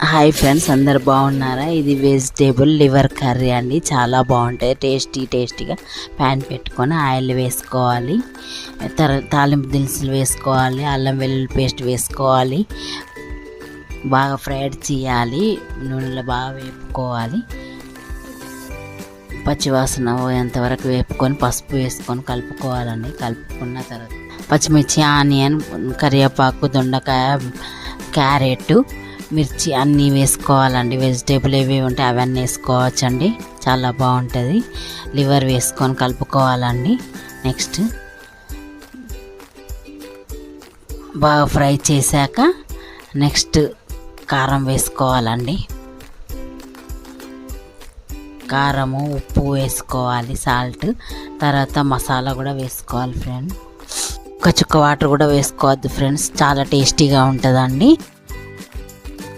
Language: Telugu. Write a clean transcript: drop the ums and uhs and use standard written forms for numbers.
హాయ్ ఫ్రెండ్స్, అందరు బాగున్నారా? ఇది వెజిటేబుల్ లివర్ కర్రీ అండి. చాలా బాగుంటుంది. టేస్టీగా ప్యాన్ పెట్టుకొని ఆయిల్ వేసుకోవాలి, తాలింపు దినుసులు వేసుకోవాలి, అల్లం వెల్లుల్లి పేస్ట్ వేసుకోవాలి, బాగా ఫ్రైడ్ చేయాలి, నూనెలో బాగా వేపుకోవాలి, పచ్చివాసన పోయేంతవరకు వేపుకొని పసుపు వేసుకొని కలుపుకోవాలండి. కలుపుకున్న తర్వాత పచ్చిమిర్చి, ఆనియన్, కరివేపాకు, దొండకాయ, క్యారెట్, మిర్చి అన్నీ వేసుకోవాలండి. వెజిటేబుల్ ఏవి ఉంటే అవన్నీ వేసుకోవచ్చండి. చాలా బాగుంటుంది. లివర్ వేసుకొని కలుపుకోవాలండి. నెక్స్ట్ బాగా ఫ్రై చేశాక నెక్స్ట్ కారం వేసుకోవాలండి. కారము, ఉప్పు వేసుకోవాలి, సాల్ట్. తర్వాత మసాలా కూడా వేసుకోవాలి ఫ్రెండ్. ఒక చుక్క వాటర్ కూడా వేసుకోవద్దు ఫ్రెండ్స్, చాలా టేస్టీగా ఉంటుందండి.